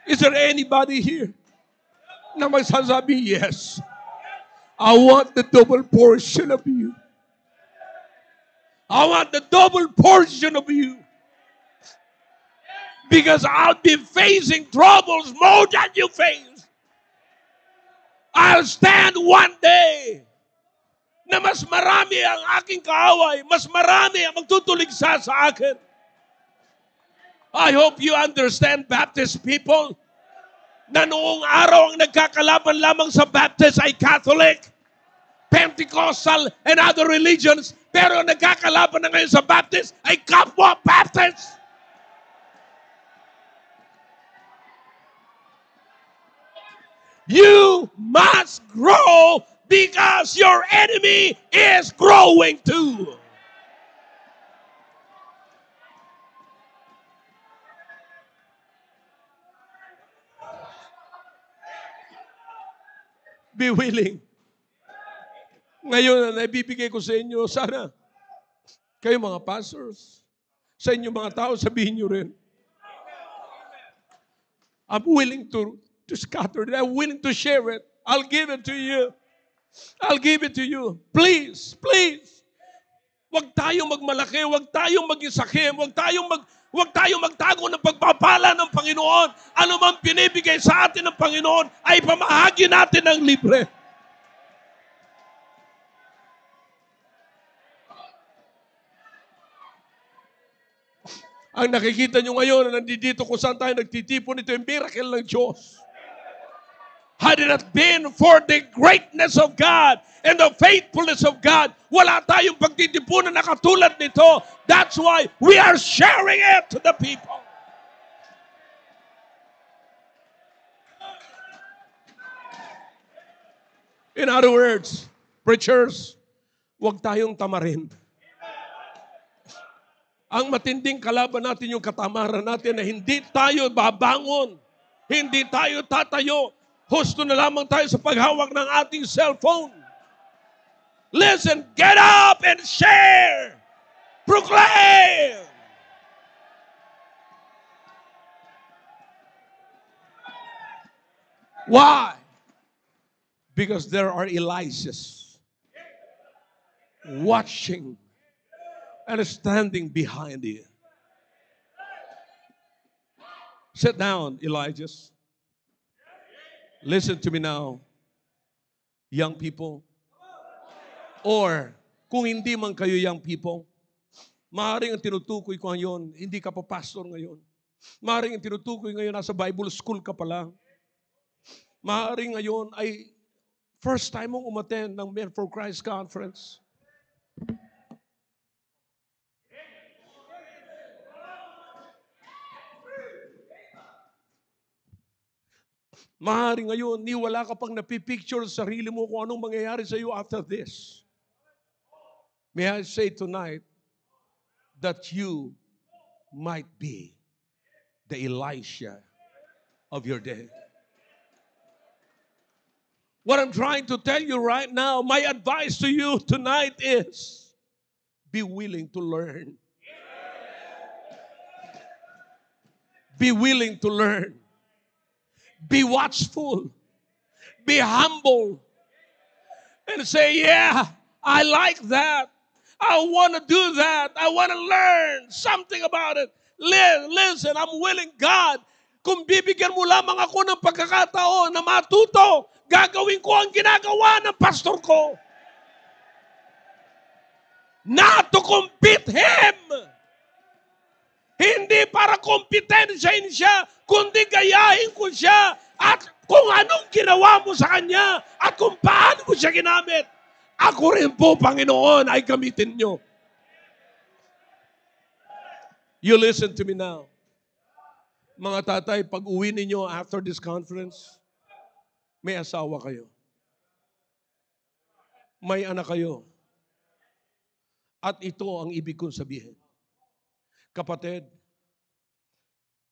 Is there anybody here na magsasabi, yes, I want the double portion of you. I want the double portion of you. Because I'll be facing troubles more than you face. I'll stand one day na mas marami ang aking kaaway, mas marami ang magtutuligsa sa akin. I hope you understand, Baptist people, na noong araw ang nagkakalaban lamang sa Baptist ay Catholic, Pentecostal, and other religions, pero nagkakalaban na ngayon sa Baptist ay kapwa Baptist. You must grow because your enemy is growing too. Be willing. Ngayon, naibibigay ko sa inyo, sana kayo mga pastors, sa inyo mga tao, sabihin nyo rin, I'm willing to scatter it. I'm willing to share it. I'll give it to you. I'll give it to you. Please, please. Huwag tayong magmalaki. Huwag tayong maging sakim. Huwag tayong magtago ng pagpapala ng Panginoon. Ano man pinibigay sa atin ng Panginoon ay pamahagi natin ng libre. Ang nakikita nyo ngayon na nandito kung saan tayo nagtitipon, ito yung miracle ng Diyos. Had it not been for the greatness of God and the faithfulness of God, wala tayong pagtitipunan na katulad nito. That's why we are sharing it to the people. In other words, preachers, huwag tayong tamarin. Ang matinding kalaban natin yung katamaran natin na hindi tayo babangon, hindi tayo tatayo. Husto na lamang tayo sa paghawak ng ating cellphone. Listen, get up and share. Proclaim. Why? Because there are Elishas watching and standing behind you. Sit down, Elijah. Listen to me now, young people. Or, kung hindi man kayo young people, maaaring ang tinutukoy ko ngayon, hindi ka pa pastor ngayon. Maaaring ang tinutukoy ngayon, nasa Bible school ka pa lang. Maaaring ngayon ay first time mong umattend ng Men for Christ Conference. Maaaring ngayon, ni wala ka pang napipicture sa sarili mo kung anong mangyayari sa iyo after this. May I say tonight that you might be the Elisha of your day. What I'm trying to tell you right now, my advice to you tonight is, be willing to learn. Be willing to learn. Be watchful. Be humble. And say, yeah, I like that. I want to do that. I want to learn something about it. Listen, I'm willing, God. Kung bibigyan mo lamang ako ng pagkakataon na matuto, gagawin ko ang ginagawa ng pastor ko. Not to compete him. Hindi para kompetensyahin siya, kundi gayahin ko siya at kung anong ginawa mo sa kanya at kung paano mo siya ginamit. Ako rin po, Panginoon, ay gamitin nyo. You listen to me now. Mga tatay, pag uwi ninyo after this conference, may asawa kayo. May anak kayo. At ito ang ibig kong sabihin. Kapatid,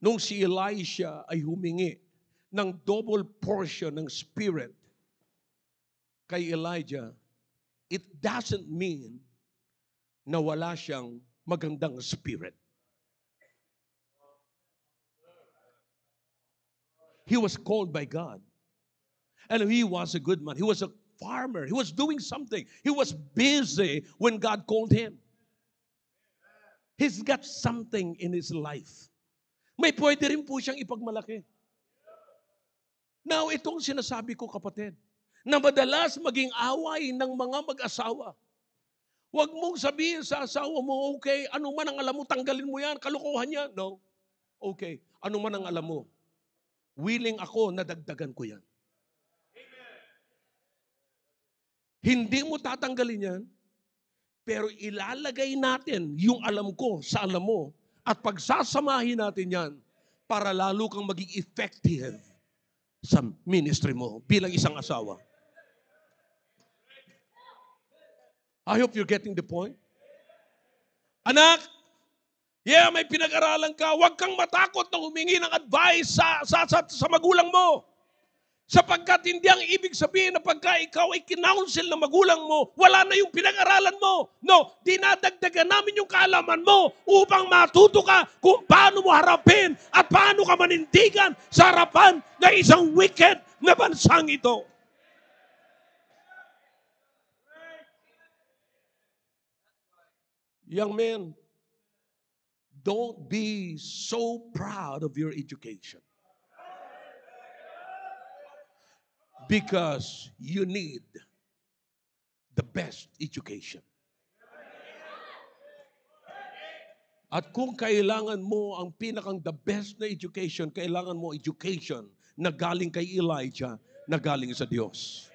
nung si Elisha ay humingi ng double portion ng spirit kay Elijah, it doesn't mean na wala siyang magandang spirit. He was called by God. And he was a good man. He was a farmer. He was doing something. He was busy when God called him. He's got something in his life. May pwede rin po siyang ipagmalaki. Now, itong sinasabi ko, kapatid, na madalas maging away ng mga mag-asawa. Huwag mong sabihin sa asawa mo, okay, ano man ang alam mo, tanggalin mo yan, kalukuhan yan. No. Okay, ano man ang alam mo, willing ako na dagdagan ko yan. Hindi mo tatanggalin yan, pero ilalagay natin yung alam ko sa alam mo at pagsasamahin natin yan para lalo kang maging effective sa ministry mo bilang isang asawa. I hope you're getting the point. Anak, yeah, may pinag-aralan ka. Huwag kang matakot na humingi ng advice sa magulang mo. Sapagkat hindi ang ibig sabihin na pagka ikaw ay kinounsel ng magulang mo, wala na yung pinag-aralan mo. No, dinadagdagan namin yung kaalaman mo upang matuto ka kung paano mo harapin at paano ka manindigan sa harapan ng isang wicked na bansang ito. Young men, don't be so proud of your education. Because you need the best education. At kung kailangan mo ang pinakang the best na education, kailangan mo education na galing kay Elijah, na galing sa Diyos.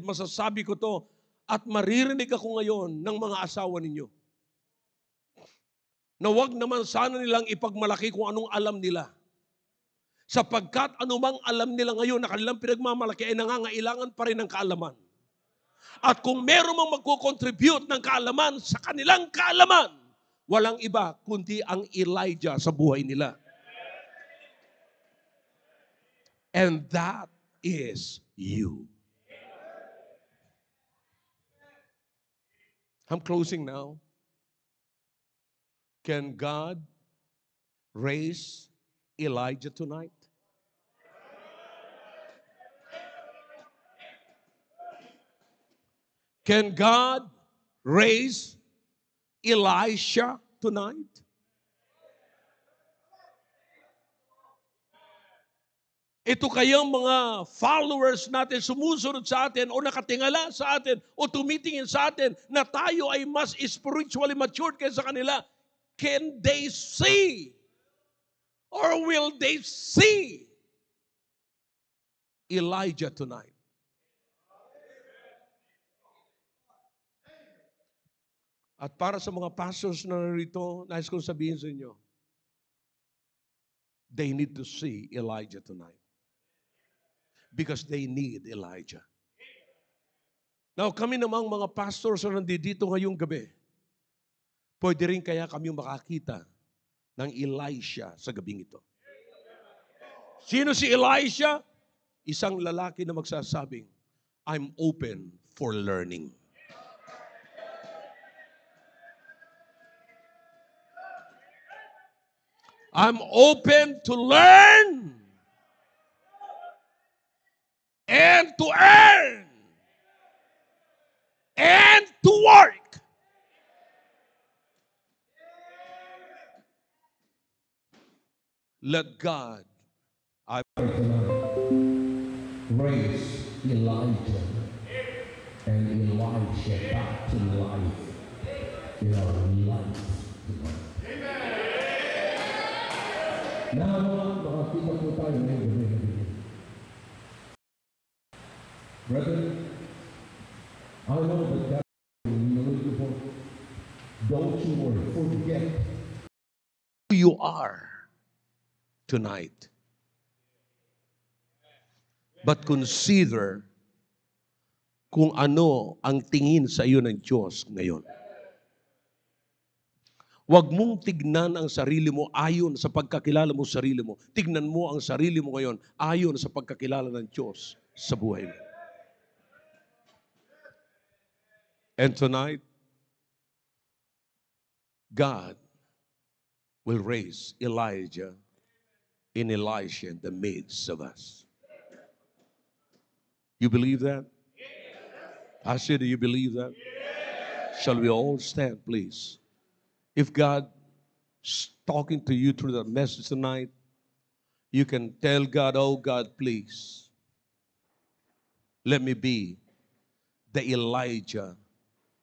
Masasabi ko to at maririnig ako ngayon ng mga asawa ninyo. Na wag naman sana nilang ipagmalaki kung anong alam nila. Sapagkat anumang alam nila ngayon na kanilang pinagmamalaki ay nangangailangan pa rin ng kaalaman. At kung meron mang magko-contribute ng kaalaman sa kanilang kaalaman, walang iba kundi ang Elijah sa buhay nila. And that is you. I'm closing now. Can God raise Elijah tonight? Can God raise Elisha tonight? Ito kayang mga followers natin, sumusunod sa atin o nakatingala sa atin o tumitingin sa atin na tayo ay mas spiritually matured kaysa kanila. Can they see? Or will they see Elijah tonight? At para sa mga pastors na narito, nais kong sabihin sa inyo, they need to see Elijah tonight. Because they need Elijah. Now, kami namang mga pastors na nandito ngayong gabi, pwede rin kaya kami makakita ng Elisha sa gabing ito. Sino si Elisha? Isang lalaki na magsasabing, I'm open for learning. I'm open to learn and to earn and to work. Let God raise Elijah and Elisha back to life in our life. Now, makakita po tayo ngayon. Brethren, I know that God will be for you are tonight. But consider kung ano ang tingin sa iyo ng Diyos ngayon. Huwag mong tignan ang sarili mo ayon sa pagkakilala mo sa sarili mo. Tignan mo ang sarili mo ngayon ayon sa pagkakilala ng Diyos sa buhay mo. And tonight, God will raise Elijah and Elisha in the midst of us. You believe that? I said, do you believe that? Shall we all stand, please? If God is talking to you through that message tonight, you can tell God, oh God, please, let me be the Elijah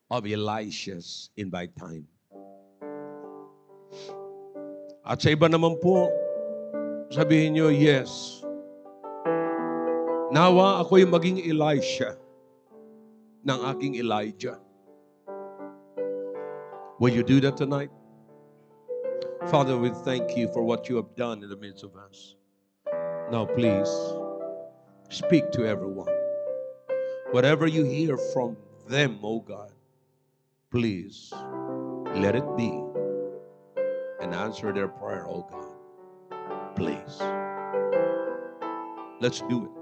of Elisha's in my time. At sa iba naman po, sabihin nyo, yes, nawa ako'y maging Elisha ng aking Elijah. Will you do that tonight? Father, we thank you for what you have done in the midst of us. Now, please, speak to everyone. Whatever you hear from them, oh God, please, let it be and answer their prayer, oh God. Please. Let's do it.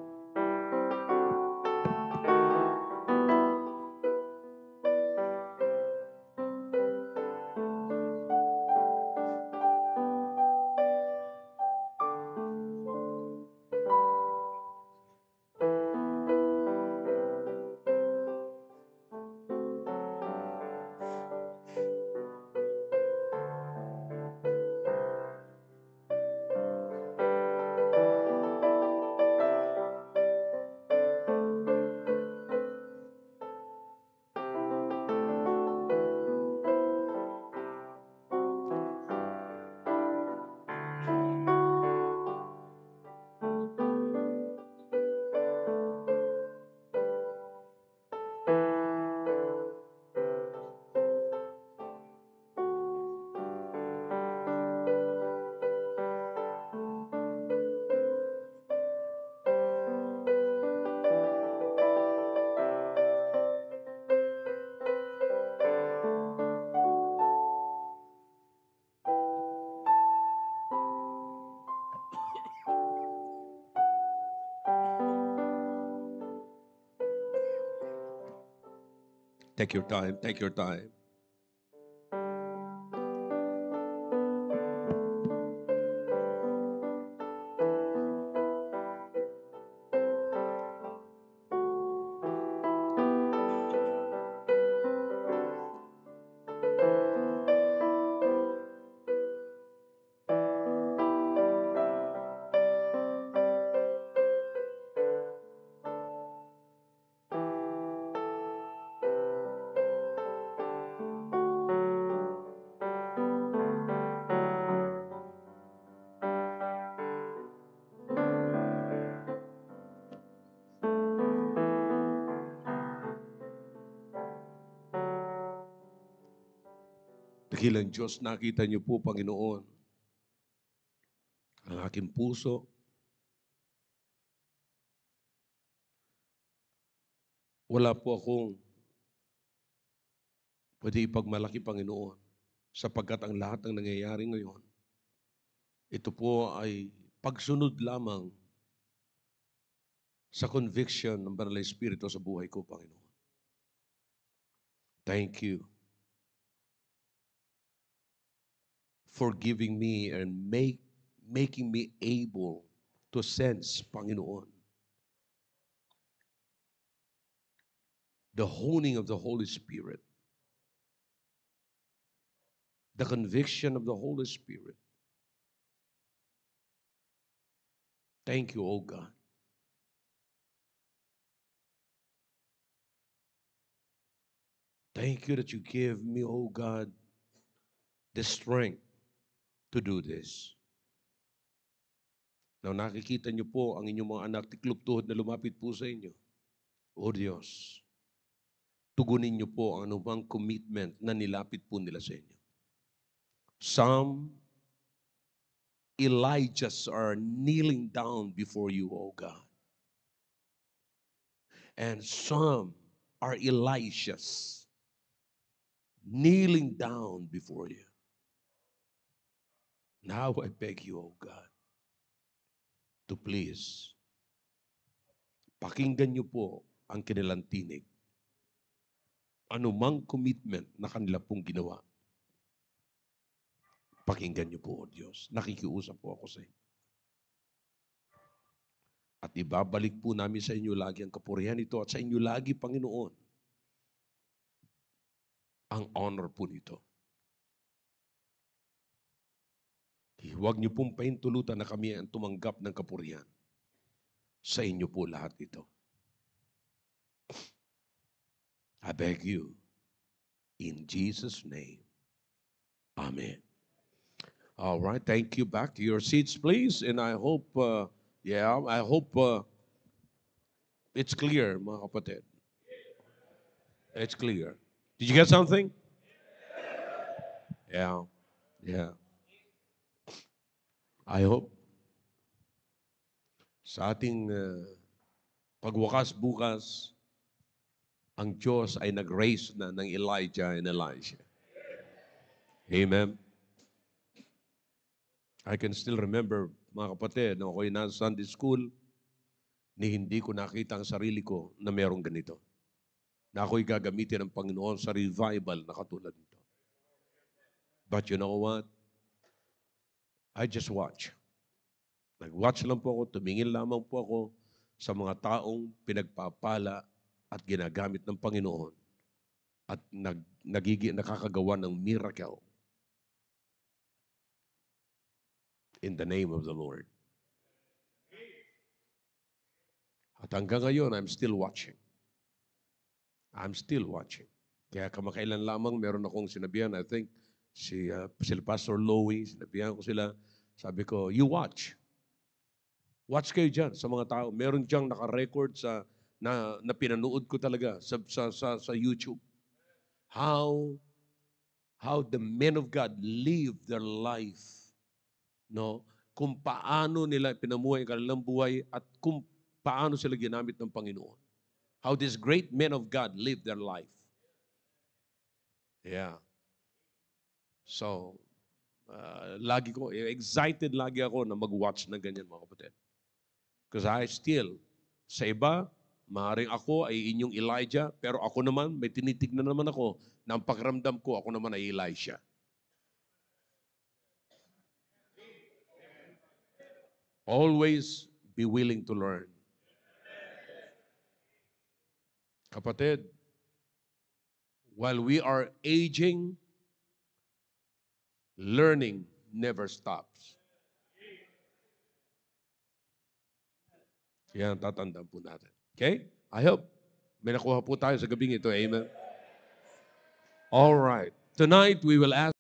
Take your time. Take your time. Dakilang Diyos, nakita niyo po, Panginoon, ang aking puso. Wala po akong pwede ipagmalaki, Panginoon, sapagkat ang lahat ng nangyayari ngayon, ito po ay pagsunod lamang sa conviction ng Banal na Espiritu sa buhay ko, Panginoon. Thank you for giving me and making me able to sense, Panginoon, the honing of the Holy Spirit, the conviction of the Holy Spirit. Thank you, oh God. Thank you that you give me, oh God, the strength to do this. Now, nakikita niyo po ang inyong mga anak tiklop tuhod na lumapit po sa inyo. O Diyos, tugunin niyo po ang anumang commitment na nilapit po nila sa inyo. Some Elijahs are kneeling down before you, O God. And some are Elishas kneeling down before you. Now I beg you, O God, to please, pakinggan niyo po ang kanilang tinig. Anumang commitment na kanila pong ginawa, pakinggan niyo po, O Diyos. Nakikiusap po ako sa inyo. At ibabalik po namin sa inyo lagi ang kapurihan nito at sa inyo lagi, Panginoon, ang honor po nito. Huwag niyo pong pahintulutan na kami ang tumanggap ng kapurihan. Sa inyo po lahat ito. I beg you, in Jesus' name, Amen. All right, thank you. Back to your seats, please. And I hope, it's clear, mga kapatid. It's clear. Did you get something? Yeah. I hope sa ating pagwakas bukas, ang Diyos ay nag-raise na ng Elijah and Elisha. Amen. I can still remember, mga kapatid, nung ako'y nasa Sunday school, ni hindi ko nakita ang sarili ko na merong ganito. Na ako'y gagamitin ng Panginoon sa revival na katulad nito. But you know what? I just watch. Nag-watch lang po ako, tumingin lamang po ako sa mga taong pinagpapala at ginagamit ng Panginoon at nakakagawa ng miracle in the name of the Lord. At hanggang ngayon, I'm still watching. Kaya kamakailan lamang meron akong sinabihan, I think, sila Pastor Louie, sinabihan ko sila, sabi ko, you watch. Watch kayo dyan sa mga tao. Meron diyang naka-record na pinanood ko talaga sa YouTube. How the men of God live their life. No? Kung paano nila pinamuhay ang kanilang buhay at kung paano sila ginamit ng Panginoon. How these great men of God live their life. Yeah. So, excited lagi ako na mag-watch ng ganyan, mga kapatid. Because I still, sa iba, maaaring ako ay inyong Elijah, pero ako naman, may tinitignan naman ako na ang pakiramdam ko, ako naman ay Elisha. Always be willing to learn. Kapatid, while we are aging, learning never stops. Yan, tatandaan po natin. Okay? I hope may nakuha po tayo sa gabing ito. Amen? All right. Tonight, we will ask